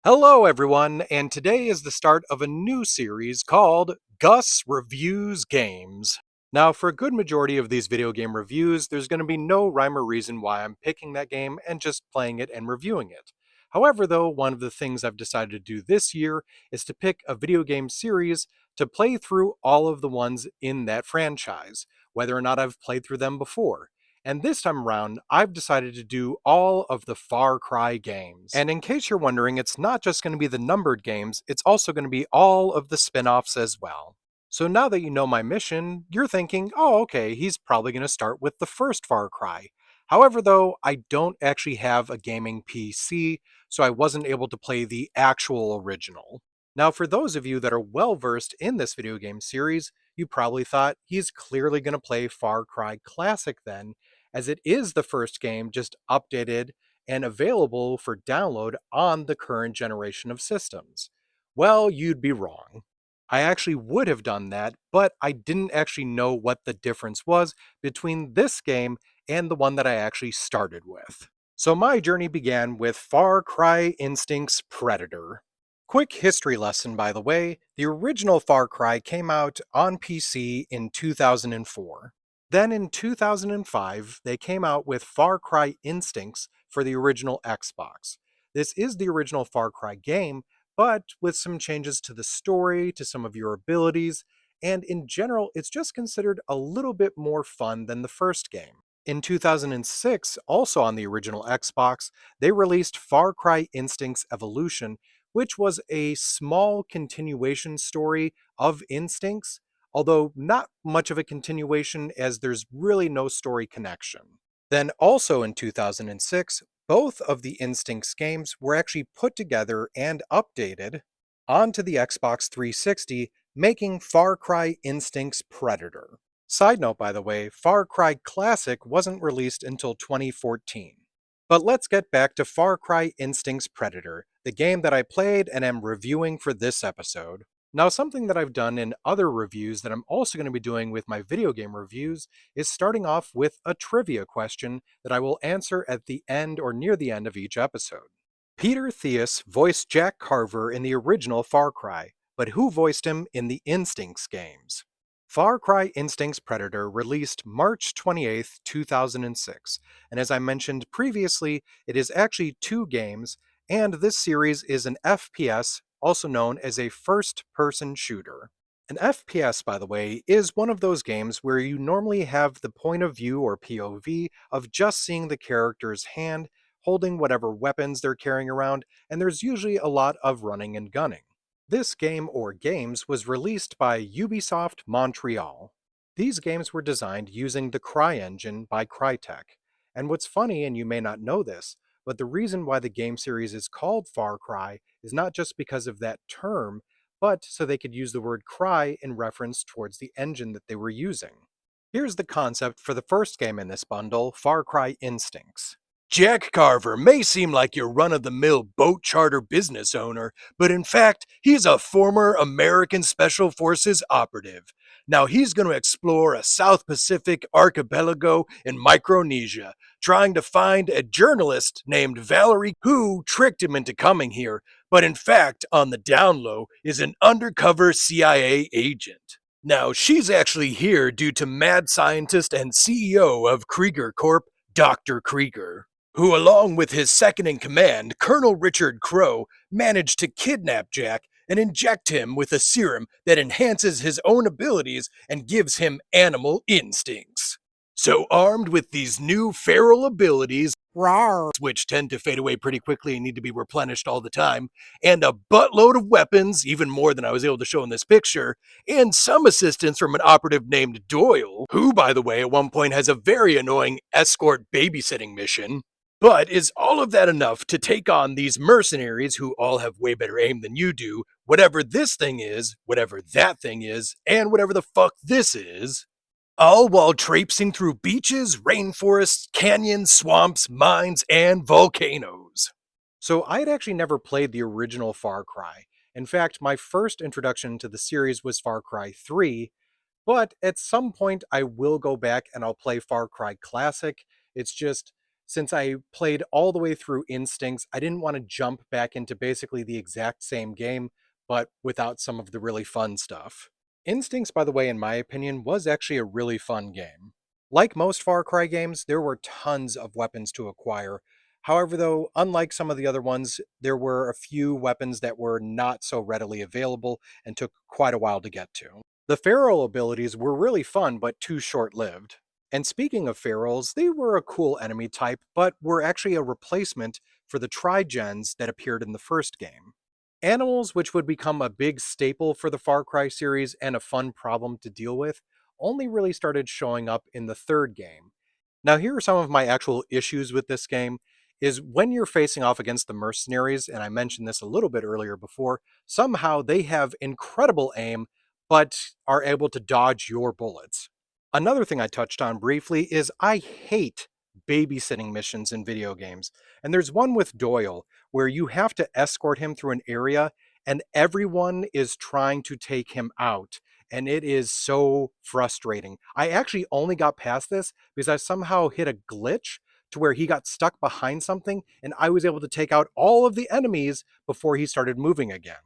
Hello, everyone, and today is the start of a new series called Gus Reviews Games. Now, for a good majority of these video game reviews, there's going to be no rhyme or reason why I'm picking that game and just playing it and reviewing it. However, though, one of the things I've decided to do this year is to pick a video game series to play through all of the ones in that franchise, whether or not I've played through them before. And this time around, I've decided to do all of the Far Cry games. And in case you're wondering, it's not just going to be the numbered games, it's also going to be all of the spin offs as well. So now that you know my mission, you're thinking, oh, okay, he's probably going to start with the first Far Cry. However, though, I don't actually have a gaming PC, so I wasn't able to play the actual original. Now, for those of you that are well versed in this video game series, you probably thought he's clearly going to play Far Cry Classic then, as it is the first game just updated and available for download on the current generation of systems. Well, you'd be wrong. I actually would have done that, but I didn't actually know what the difference was between this game and the one that I actually started with. So my journey began with Far Cry Instinct's Predator. Quick history lesson, by the way, the original Far Cry came out on PC in 2004. Then in 2005, they came out with Far Cry Instincts for the original Xbox. This is the original Far Cry game, but with some changes to the story, to some of your abilities, and in general, it's just considered a little bit more fun than the first game. In 2006, also on the original Xbox, they released Far Cry Instincts Evolution, which was a small continuation story of Instincts, although not much of a continuation as there's really no story connection. Then also in 2006, both of the Instincts games were actually put together and updated onto the Xbox 360, making Far Cry Instincts Predator. Side note, by the way, Far Cry Classic wasn't released until 2014. But let's get back to Far Cry Instincts Predator, the game that I played and am reviewing for this episode. Now, something that I've done in other reviews that I'm also going to be doing with my video game reviews is starting off with a trivia question that I will answer at the end or near the end of each episode. Peter Theus voiced Jack Carver in the original Far Cry, but who voiced him in the Instincts games? Far Cry Instincts Predator released March 28th, 2006, and as I mentioned previously, it is actually two games, and this series is an FPS, also known as a first-person shooter. An FPS, by the way, is one of those games where you normally have the point of view or POV of just seeing the character's hand, holding whatever weapons they're carrying around, and there's usually a lot of running and gunning. This game or games was released by Ubisoft Montreal. These games were designed using the CryEngine by Crytek. And what's funny, and you may not know this, but the reason why the game series is called Far Cry is not just because of that term, but so they could use the word cry in reference towards the engine that they were using. Here's the concept for the first game in this bundle, Far Cry Instincts. Jack Carver may seem like your run of the mill boat charter business owner, but in fact, he's a former American Special Forces operative. Now he's going to explore a South Pacific archipelago in Micronesia, trying to find a journalist named Valerie who tricked him into coming here, but in fact, on the down low, is an undercover CIA agent. Now, she's actually here due to mad scientist and CEO of Krieger Corp, Dr. Krieger, who, along with his second in command, Colonel Richard Crowe, managed to kidnap Jack and inject him with a serum that enhances his own abilities and gives him animal instincts. So, armed with these new feral abilities, Wow. which tend to fade away pretty quickly and need to be replenished all the time, and a buttload of weapons, even more than I was able to show in this picture, and some assistance from an operative named Doyle, who, by the way, at one point has a very annoying escort babysitting mission. But is all of that enough to take on these mercenaries who all have way better aim than you do, whatever this thing is, whatever that thing is, and whatever the fuck this is? All while traipsing through beaches, rainforests, canyons, swamps, mines, and volcanoes. So I had actually never played the original Far Cry. In fact, my first introduction to the series was Far Cry 3, but at some point I will go back and I'll play Far Cry Classic. It's just Since I played all the way through Instincts, I didn't want to jump back into basically the exact same game, but without some of the really fun stuff. Instincts, by the way, in my opinion, was actually a really fun game. Like most Far Cry games, there were tons of weapons to acquire. However, though, unlike some of the other ones, there were a few weapons that were not so readily available and took quite a while to get to. The feral abilities were really fun, but too short lived. And speaking of ferals, they were a cool enemy type, but were actually a replacement for the trigens that appeared in the first game. Animals, which would become a big staple for the Far Cry series and a fun problem to deal with, only really started showing up in the third game. Now, here are some of my actual issues with this game is when you're facing off against the mercenaries, and I mentioned this a little bit earlier before, somehow they have incredible aim, but are able to dodge your bullets. Another thing I touched on briefly is I hate babysitting missions in video games. And there's one with Doyle where you have to escort him through an area and everyone is trying to take him out. And it is so frustrating. I actually only got past this because I somehow hit a glitch to where he got stuck behind something and I was able to take out all of the enemies before he started moving again.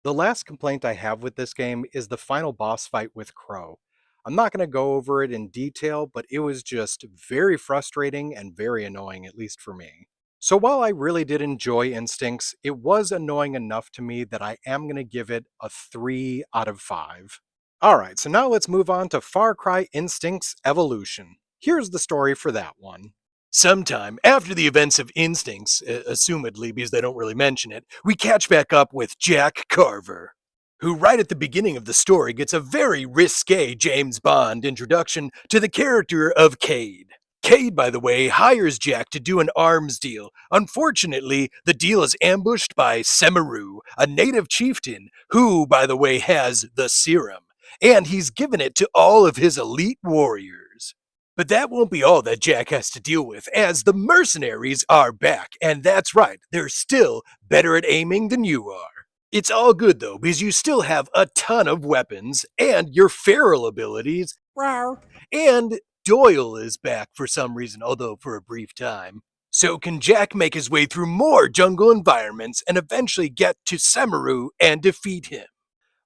The last complaint I have with this game is the final boss fight with Crow. I'm not going to go over it in detail, but it was just very frustrating and very annoying, at least for me. So while I really did enjoy Instincts, it was annoying enough to me that I am going to give it a 3 out of 5. Alright, so now let's move on to Far Cry Instincts Evolution. Here's the story for that one. Sometime after the events of Instincts, assumedly because they don't really mention it, we catch back up with Jack Carver, who right at the beginning of the story gets a very risque James Bond introduction to the character of Cade. Cade, by the way, hires Jack to do an arms deal. Unfortunately, the deal is ambushed by Semaru, a native chieftain who, by the way, has the serum, and he's given it to all of his elite warriors. But that won't be all that Jack has to deal with, as the mercenaries are back, and that's right, they're still better at aiming than you are. It's all good though, because you still have a ton of weapons and your feral abilities. Wow. And Doyle is back for some reason, although for a brief time. So can Jack make his way through more jungle environments and eventually get to Semaru and defeat him?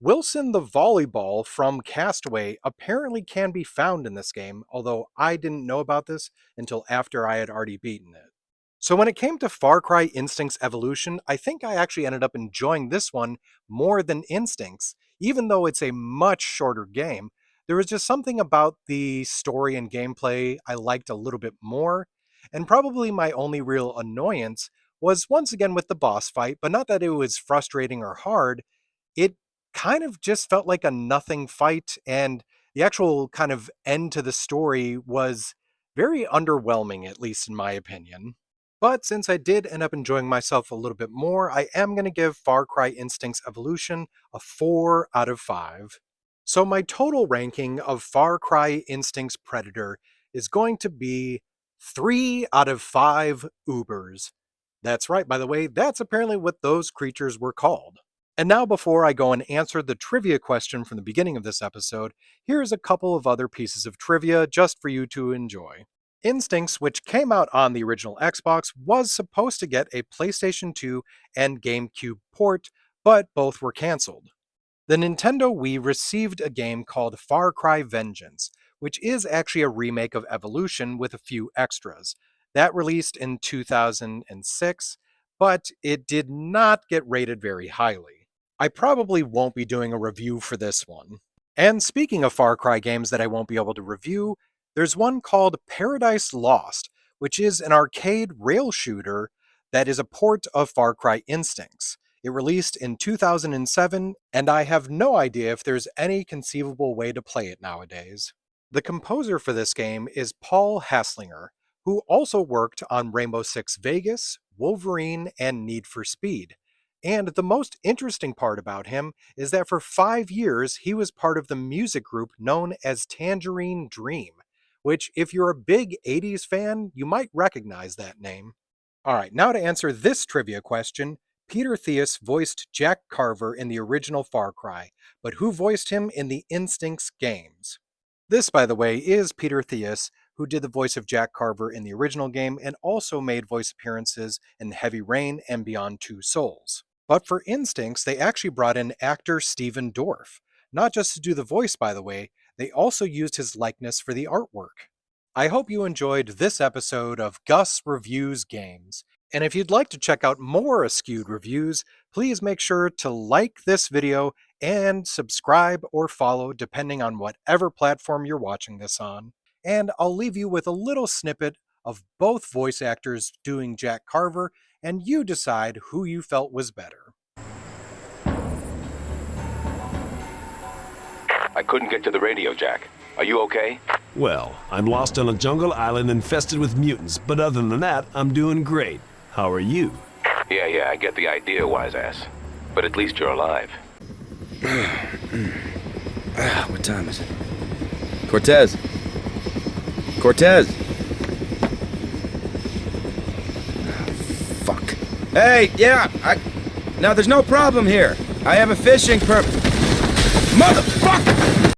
Wilson the volleyball from Castaway apparently can be found in this game, although I didn't know about this until after I had already beaten it. So when it came to Far Cry Instincts Evolution, I think I actually ended up enjoying this one more than Instincts, even though it's a much shorter game. There was just something about the story and gameplay I liked a little bit more, and probably my only real annoyance was once again with the boss fight, but not that it was frustrating or hard. It kind of just felt like a nothing fight, and the actual kind of end to the story was very underwhelming, at least in my opinion. But since I did end up enjoying myself a little bit more, I am going to give Far Cry Instincts Evolution a 4 out of 5. So my total ranking of Far Cry Instincts Predator is going to be 3 out of 5 Ubers. That's right, by the way, that's apparently what those creatures were called. And now, before I go and answer the trivia question from the beginning of this episode, here's a couple of other pieces of trivia just for you to enjoy. Instincts, which came out on the original Xbox, was supposed to get a PlayStation 2 and GameCube port, but both were cancelled. The Nintendo Wii received a game called Far Cry Vengeance, which is actually a remake of Evolution with a few extras. That released in 2006, but it did not get rated very highly. I probably won't be doing a review for this one. And speaking of Far Cry games that I won't be able to review, there's one called Paradise Lost, which is an arcade rail shooter that is a port of Far Cry Instincts. It released in 2007, and I have no idea if there's any conceivable way to play it nowadays. The composer for this game is Paul Hasslinger, who also worked on Rainbow Six Vegas, Wolverine, and Need for Speed. And the most interesting part about him is that for 5 years he was part of the music group known as Tangerine Dream, which, if you're a big 80s fan, you might recognize that name. Alright, now to answer this trivia question, Peter Theus voiced Jack Carver in the original Far Cry, but who voiced him in the Instincts games? This, by the way, is Peter Theus, who did the voice of Jack Carver in the original game and also made voice appearances in Heavy Rain and Beyond Two Souls. But for Instincts, they actually brought in actor Stephen Dorff. Not just to do the voice, by the way, they also used his likeness for the artwork. I hope you enjoyed this episode of Gus Reviews Games. And if you'd like to check out more Askewed reviews, please make sure to like this video and subscribe or follow depending on whatever platform you're watching this on. And I'll leave you with a little snippet of both voice actors doing Jack Carver, and you decide who you felt was better. I couldn't get to the radio, Jack. Are you okay? Well, I'm lost on a jungle island infested with mutants, but other than that, I'm doing great. How are you? Yeah, I get the idea, wise ass. But at least you're alive. What time is it? Cortez! Cortez! Fuck. Hey, yeah, no, there's no problem here. I have a fishing permit.